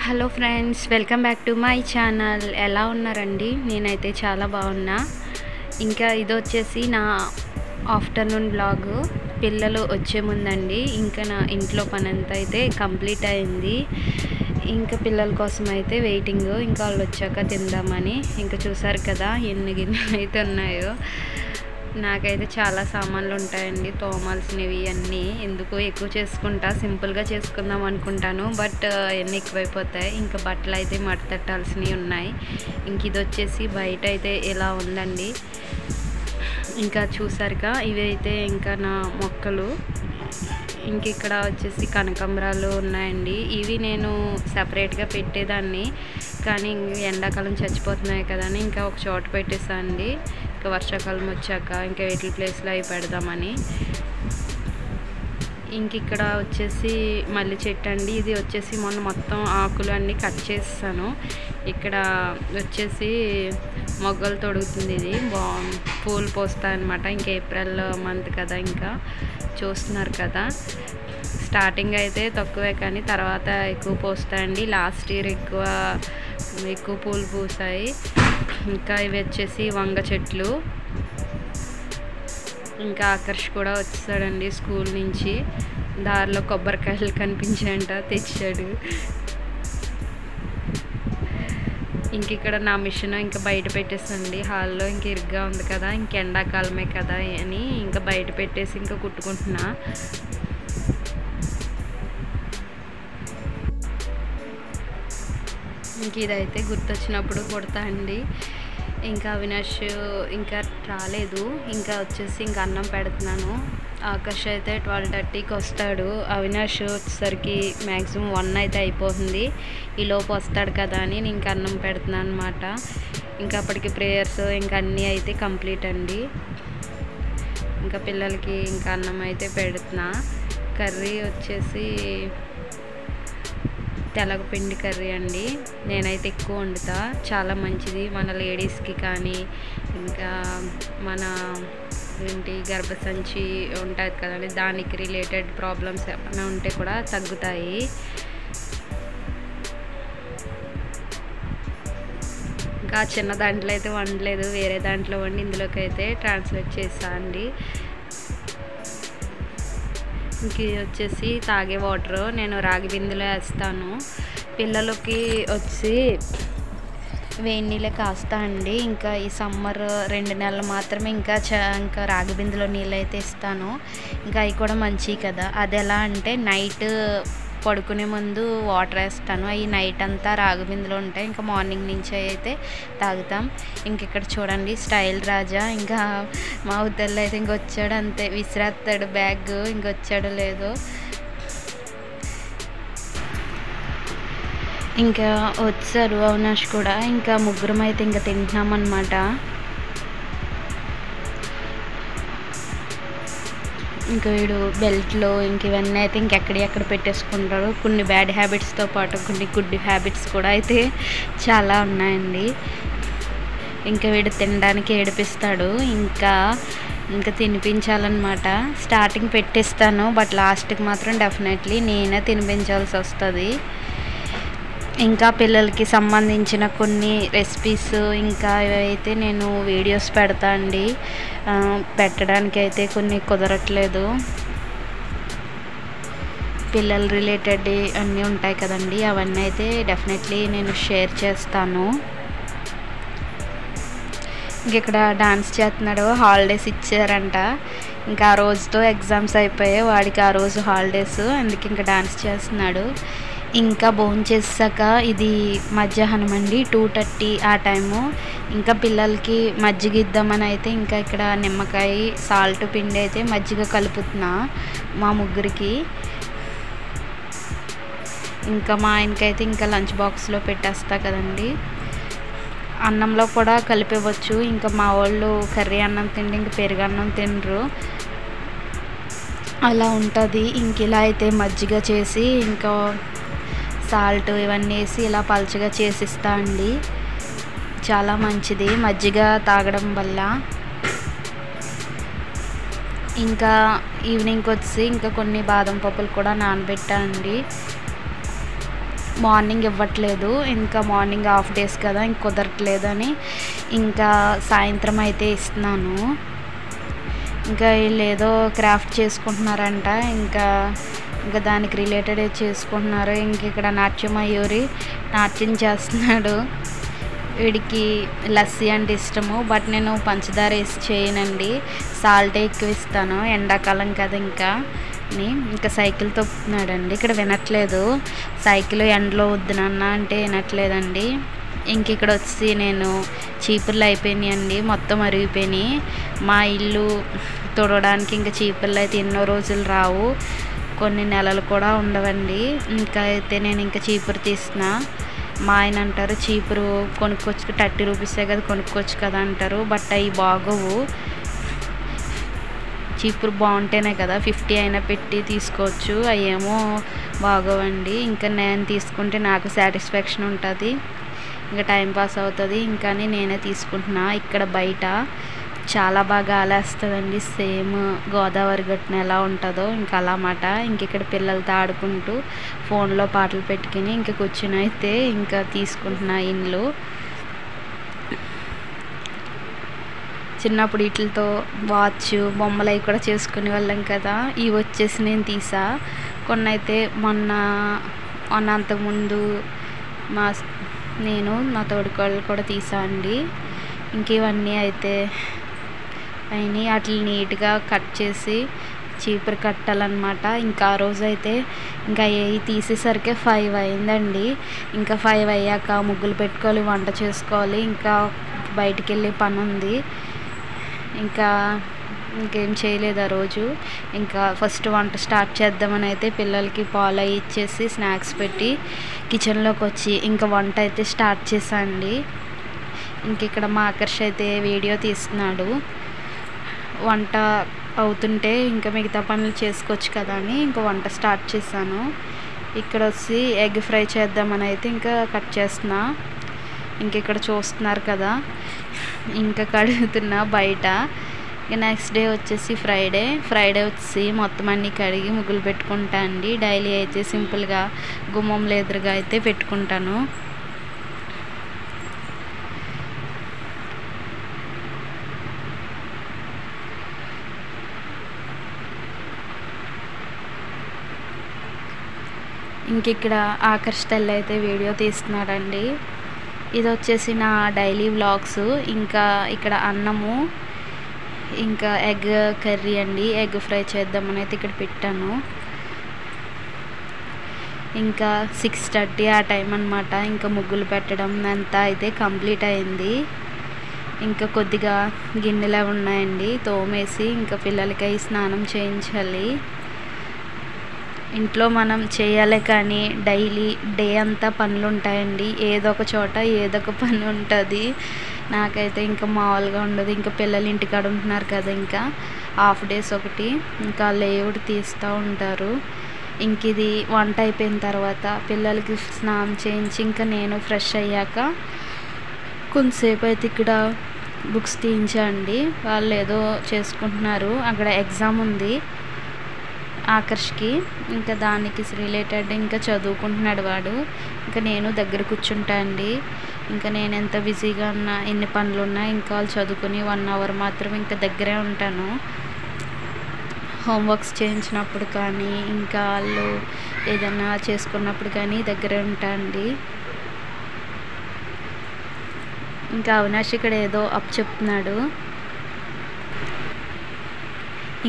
Hello friends, welcome back to my channel. ఎలా ఉన్నారండి? నేనైతే చాలా బాగున్నా. ఇంకా ఇది వచ్చేసి నా ఆఫ్టర్నూన్ బ్లాగ్. పిల్లలు వచ్చే ముందండి ఇంకా నా ఇంట్లో పని అంతా అయితే కంప్లీట్ అయింది. ఇంకా పిల్లల కోసం అయితే వెయిటింగ్. ఇంకా వాళ్ళు వచ్చాక తిందామని. ఇంకా చూసారు కదా ఎన్ని గిన్నెలు అయితే ఉన్నాయో. నాకైతే చాలా సామాన్లు ఉంటాయండి తోమాల్సినవి అన్నీ. ఎందుకు ఎక్కువ చేసుకుంటా, సింపుల్గా చేసుకుందాం అనుకుంటాను, బట్ అన్నీ ఎక్కువైపోతాయి. ఇంకా బట్టలు అయితే మడతట్టాల్సినవి ఉన్నాయి. ఇంక ఇది వచ్చేసి బయట అయితే ఇలా ఉందండి. ఇంకా చూసారుగా ఇవి అయితే ఇంకా నా మొక్కలు. ఇంక ఇక్కడ వచ్చేసి కనకాంబరాలు ఉన్నాయండి. ఇవి నేను సపరేట్గా పెట్టేదాన్ని, కానీ ఎండాకాలం చచ్చిపోతున్నాయి కదా అని ఇంకా ఒక చోట పెట్టేసానండి. ఇంకా వర్షాకాలం వచ్చాక ఇంకా వీటి ప్లేస్లో అవి పెడదామని. ఇంక ఇక్కడ వచ్చేసి మల్లి చెట్టు అండి. ఇది వచ్చేసి మొన్న మొత్తం ఆకులు అన్నీ కట్ చేస్తాను. ఇక్కడ వచ్చేసి మొగ్గలు తొడుగుతుంది. ఇది పూలు పోస్తాయి అన్నమాట. ఇంకా ఏప్రిల్ మంత్ కదా, ఇంకా చూస్తున్నారు కదా. స్టార్టింగ్ అయితే తక్కువే, కానీ తర్వాత ఎక్కువ పోస్తాయండి. లాస్ట్ ఇయర్ ఎక్కువ పూలు పూసాయి. ఇంకా ఇవి వచ్చేసి వంగ చెట్లు. ఇంకా ఆకర్ష్ కూడా వచ్చాడండి స్కూల్ నుంచి. దారిలో కొబ్బరికాయలు కనిపించాయంట, తెచ్చాడు. ఇంక ఇక్కడ నా మిషన్ ఇంకా బయట పెట్టేసండి హాల్లో. ఇంక ఇరుగ్గా ఉంది కదా, ఇంక ఎండాకాలమే కదా అని ఇంకా బయట పెట్టేసి ఇంకా కుట్టుకుంటున్నా. ఇంక ఇదైతే గుర్తొచ్చినప్పుడు కుడతా అండి. ఇంకా అవినాష్ ఇంకా రాలేదు. ఇంకా వచ్చేసి ఇంకా అన్నం పెడుతున్నాను. ఆకాష్ అయితే 12:30కి వస్తాడు. అవినాష్ వచ్చేసరికి మ్యాక్సిమం 1 అయితే అయిపోతుంది. ఈలోపు వస్తాడు కదా అని నేను ఇంకా అన్నం పెడుతున్నాను అనమాట. ఇంకా అప్పటికి ప్రేయర్స్ ఇంకా అన్నీ అయితే కంప్లీట్ అండి. ఇంకా పిల్లలకి ఇంకా అన్నం అయితే పెడుతున్నా. కర్రీ వచ్చేసి తెలగపిండి కర్రీ అండి. నేనైతే ఎక్కువ వండుతా, చాలా మంచిది మన లేడీస్కి. కానీ ఇంకా మన గర్భసంచి ఉంటుంది కదండి, దానికి రిలేటెడ్ ప్రాబ్లమ్స్ ఏమైనా ఉంటే కూడా తగ్గుతాయి. ఇంకా చిన్న దాంట్లో అయితే వండలేదు, వేరే దాంట్లో వండి ఇందులోకి అయితే ట్రాన్స్లేట్ చేసా అండి. ఇంక వచ్చేసి తాగే వాటర్ నేను రాగి బిందులో వేస్తాను. పిల్లలకి వచ్చి వేడి నీళ్ళే కాస్తా అండి. ఇంకా ఈ సమ్మర్ 2 నెలలు మాత్రమే ఇంకా రాగి బిందులో నీళ్ళు అయితే ఇస్తాను. ఇంకా అవి కూడా మంచివి కదా. అది ఎలా అంటే నైట్ పడుకునే ముందు వాటర్ వేస్తాను. అవి నైట్ అంతా రాగి బిందులో ఉంటాయి. ఇంకా మార్నింగ్ నుంచి అయితే తాగుతాం. ఇంక ఇక్కడ చూడండి స్టైల్ రాజా. ఇంకా మా ఉద్దల్లో అయితే ఇంకొచ్చాడు, అంతే విసిరేస్తాడు బ్యాగ్. ఇంకొచ్చాడో లేదో. ఇంకా వచ్చారు అవినాష్ కూడా. ఇంకా ముగ్గురం అయితే ఇంకా తింటున్నాం అన్నమాట. ఇంకా వీడు బెల్ట్లో ఇంక ఇవన్నీ అయితే ఇంకెక్కడ పెట్టేసుకుంటాడు. కొన్ని బ్యాడ్ హ్యాబిట్స్తో పాటు కొన్ని గుడ్ హ్యాబిట్స్ కూడా అయితే చాలా ఉన్నాయండి. ఇంకా వీడు తినడానికి ఏడిపిస్తాడు. ఇంకా తినిపించాలన్నమాట. స్టార్టింగ్ పెట్టేస్తాను, బట్ లాస్ట్కి మాత్రం డెఫినెట్లీ నేనే తినిపించాల్సి వస్తుంది. ఇంకా పిల్లలకి సంబంధించిన కొన్ని రెసిపీస్ ఇంకా ఇవైతే నేను వీడియోస్ పెడతా అండి. పెట్టడానికి అయితే కొన్ని కుదరట్లేదు. పిల్లల రిలేటెడ్ అన్నీ ఉంటాయి కదండి, అవన్నీ అయితే డెఫినెట్లీ నేను షేర్ చేస్తాను. ఇంక ఇక్కడ డాన్స్ చేస్తున్నాడు. హాలిడేస్ ఇచ్చారంట. ఇంకా ఆ రోజుతో ఎగ్జామ్స్ అయిపోయాయి వాడికి. ఆ రోజు హాలిడేస్, అందుకే ఇంకా డాన్స్ చేస్తున్నాడు. ఇంకా భోజనం చేసాక ఇది మధ్యాహ్నం అండి, 2:30 ఆ టైము. ఇంకా పిల్లలకి మజ్జిగ ఇద్దామని అయితే ఇంకా ఇక్కడ నిమ్మకాయ సాల్ట్ పిండి అయితే మజ్జిగ కలుపుతున్నా మా ముగ్గురికి. ఇంకా మా ఆయనకైతే ఇంకా లంచ్ బాక్స్లో పెట్టేస్తా కదండి. అన్నంలో కూడా కలిపేవచ్చు. ఇంకా మా వాళ్ళు కర్రీ అన్నం తిండి, ఇంక పెరుగు అన్నం తినరు, అలా ఉంటుంది. ఇంక ఇలా అయితే మజ్జిగ చేసి ఇంకా సాల్ట్ ఇవన్నీ వేసి ఇలా పల్చగా చేసిస్తా అండి. చాలా మంచిది మజ్జిగ తాగడం వల్ల. ఇంకా ఈవినింగ్కి వచ్చి ఇంకా కొన్ని బాదం పప్పులు కూడా నానబెట్టా అండి. మార్నింగ్ ఇవ్వట్లేదు, ఇంకా మార్నింగ్ హాఫ్ డేస్ కదా ఇంక కుదరట్లేదని ఇంకా సాయంత్రం అయితే ఇస్తున్నాను. ఇంకా వీళ్ళు ఏదో క్రాఫ్ట్ చేసుకుంటున్నారంట, ఇంకా దానికి రిలేటెడ్ చేసుకుంటున్నారు. ఇంక ఇక్కడ నాట్యమయూరి నాట్యం చేస్తున్నాడు. వీడికి లస్సీ అంటే ఇష్టము, బట్ నేను పంచదార వేసి చేయనండి, సాల్ట్ ఎక్కువ ఇస్తాను, ఎండాకాలం కదా ఇంకా సైకిల్ తొక్కుతున్నాడండి. ఇక్కడ వినట్లేదు, సైకిల్ ఎండలో వద్దు నాన్న అంటే వినట్లేదండి. ఇంక ఇక్కడ వచ్చి నేను చీపుర్లు అయిపోయినాయండి, మొత్తం అరిగిపోయినాయి. మా ఇల్లు తుడవడానికి ఇంకా చీపుర్లు అయితే ఎన్నో రోజులు రావు, కొన్ని నెలలు కూడా ఉండవండి. ఇంకా అయితే నేను ఇంకా చీపురు తీస్తున్నా. మా ఆయన అంటారు చీపురు కొనుక్కొచ్చు 30 రూపీసే కదా కొనుక్కోవచ్చు కదా అంటారు, బట్ అవి బాగోవు. చీపురు బాగుంటేనే కదా 50 అయినా పెట్టి తీసుకోవచ్చు, అవి ఏమో బాగోవండి. ఇంకా నేను తీసుకుంటే నాకు సాటిస్ఫాక్షన్ ఉంటుంది, ఇంకా టైంపాస్ అవుతుంది, ఇంకా నేనే తీసుకుంటున్నా. ఇక్కడ బయట చాలా బాగా గాలేస్తుందండి, సేమ్ గోదావరి గట్టున ఎలా ఉంటుందో ఇంకా అలా మాట. ఇంక ఇక్కడ పిల్లలతో ఆడుకుంటూ ఫోన్లో పాటలు పెట్టుకుని ఇంకా కూర్చుని అయితే ఇంకా తీసుకుంటున్నా ఇండ్లు. చిన్నప్పుడు వీటితో వాచ్ బొమ్మలు అవి కూడా చేసుకునే వాళ్ళం కదా. ఇవి వచ్చేసి నేను తీసా, కొన్ని అయితే మొన్న అంతకుముందు నేను నా తోడుకోళ్ళు కూడా తీసా అండి. ఇంక ఇవన్నీ అయితే అయినాయి, వాటిని నీట్గా కట్ చేసి చీపురు కట్టాలన్నమాట. ఇంకా ఆ రోజు అయితే ఇంకా అవి తీసేసరికి 5 అయిందండి. ఇంకా 5 అయ్యాక ముగ్గులు పెట్టుకోవాలి, వంట చేసుకోవాలి, ఇంకా బయటికి వెళ్ళే పని ఉంది. ఇంకేం చేయలేదు ఆ రోజు. ఇంకా ఫస్ట్ వంట స్టార్ట్ చేద్దామని అయితే పిల్లలకి పాలు అవి ఇచ్చేసి స్నాక్స్ పెట్టి కిచెన్లోకి వచ్చి ఇంకా వంట అయితే స్టార్ట్ చేశానండి. ఇంక ఇక్కడ మా ఆకర్ష్ అయితే వీడియో తీస్తున్నాడు. వంట అవుతుంటే ఇంకా మిగతా పనులు చేసుకోవచ్చు కదా అని ఇంకా వంట స్టార్ట్ చేశాను. ఇక్కడ వచ్చి ఎగ్ ఫ్రై చేద్దామని అయితే ఇంకా కట్ చేస్తున్నా. ఇంక ఇక్కడ చూస్తున్నారు కదా, ఇంకా కడుగుతున్నా బయట. ఇక నెక్స్ట్ డే వచ్చేసి ఫ్రైడే వచ్చి మొత్తం అన్నీ కడిగి ముగ్గులు పెట్టుకుంటా అండి. డైలీ అయితే సింపుల్గా గుమ్మంలో ఎదురుగా అయితే పెట్టుకుంటాను. ఇంక ఇక్కడ ఆకర్ష్ తల్లి అయితే వీడియో తీస్తున్నాడండి. ఇది వచ్చేసి నా డైలీ వ్లాగ్స్. ఇంకా ఇక్కడ అన్నము, ఇంకా ఎగ్ కర్రీ అండి, ఎగ్ ఫ్రై చేద్దామని అయితే ఇక్కడ పెట్టాను. ఇంకా 6:30 ఆ టైం అనమాట. ఇంకా ముగ్గులు పెట్టడం అంతా అయితే కంప్లీట్ అయింది. ఇంకా కొద్దిగా గిన్నెలు ఉన్నాయండి, తోమేసి ఇంకా పిల్లలకి స్నానం చేయించాలి. ఇంట్లో మనం చేయాలి కానీ డైలీ డే అంతా పనులు ఉంటాయండి, ఏదో ఒక చోట ఏదో ఒక పని ఉంటుంది. నాకైతే ఇంకా మామూలుగా ఉండదు. ఇంకా పిల్లలు ఇంటికాడ ఉంటున్నారు కదా, ఇంకా హాఫ్ డేస్ ఒకటి ఇంకా లేవుడు తీస్తూ ఉంటారు. ఇంక ఇది వంట అయిపోయిన తర్వాత పిల్లలకి స్నానం చేయించి ఇంకా నేను ఫ్రెష్ అయ్యాక కొంతసేపు అయితే ఇక్కడ బుక్స్ తీయించండి. వాళ్ళు ఏదో చేసుకుంటున్నారు, అక్కడ ఎగ్జామ్ ఉంది ఆకర్ష్కి, ఇంకా దానికి రిలేటెడ్ ఇంకా చదువుకుంటున్నాడు వాడు. ఇంకా నేను దగ్గర కూర్చుంటా అండి. ఇంకా నేను ఎంత బిజీగా ఉన్నా, ఎన్ని పనులు ఉన్నా ఇంకా వాళ్ళు చదువుకుని 1 అవర్ మాత్రం ఇంకా దగ్గరే ఉంటాను. హోంవర్క్స్ చేయించినప్పుడు కానీ ఇంకా వాళ్ళు ఏదైనా చేసుకున్నప్పుడు కానీ దగ్గరే ఉంటా అండి. ఇంకా అవినాష్ ఇక్కడ ఏదో చెప్తున్నాడు.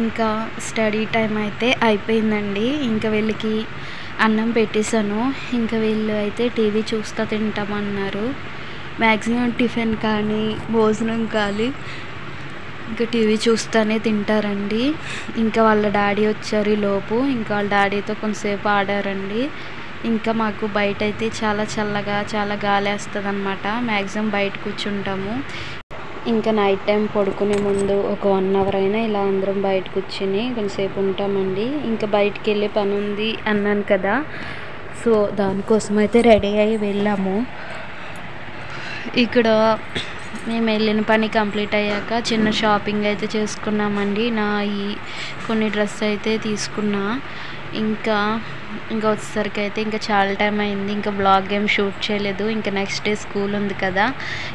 ఇంకా స్టడీ టైం అయితే అయిపోయిందండి. ఇంకా వీళ్ళకి అన్నం పెట్టేశాను. ఇంకా వీళ్ళు అయితే టీవీ చూస్తూ తింటామన్నారు. మ్యాక్సిమం టిఫిన్ కానీ భోజనం కానీ ఇంకా టీవీ చూస్తూనే తింటారండి. ఇంకా వాళ్ళ డాడీ వచ్చారు లోపు, ఇంకా వాళ్ళ డాడీతో కొంతసేపు ఆడారండి. ఇంకా మాకు బయట అయితే చాలా చల్లగా చాలా గాలి వేస్తుంది అనమాట. మ్యాక్సిమం బయట కూర్చుంటాము. ఇంకా నైట్ టైం పడుకునే ముందు ఒక 1 అవర్ అయినా ఇలా అందరం బయట కూర్చుని కొంతసేపు ఉంటామండి. ఇంకా బయటికి వెళ్ళే పని ఉంది అన్నాను కదా, సో దానికోసం అయితే రెడీ అయ్యి వెళ్ళాము. ఇక్కడ మేము వెళ్ళిన పని కంప్లీట్ అయ్యాక చిన్న షాపింగ్ అయితే చేసుకున్నామండి. నా ఈ కొన్ని డ్రెస్ అయితే తీసుకున్నా. ఇంకా ఇంకా వచ్చేసరికి అయితే ఇంకా చాలా టైం అయింది. ఇంకా బ్లాగ్ ఏం షూట్ చేయలేదు. ఇంకా నెక్స్ట్ డే స్కూల్ ఉంది కదా,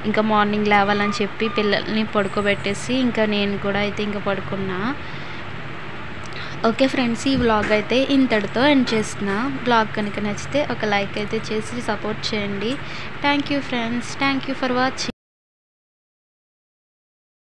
ఇంకా మార్నింగ్ లేవాలని చెప్పి పిల్లల్ని పడుకోబెట్టేసి ఇంకా నేను కూడా అయితే ఇంకా పడుకున్నా. ఓకే ఫ్రెండ్స్, ఈ వ్లాగ్ అయితే ఇంతటితో ఎండ్ చేస్తున్నా. బ్లాగ్ కనుక నచ్చితే ఒక లైక్ అయితే చేసి సపోర్ట్ చేయండి. Thank you friends, thank you for watching.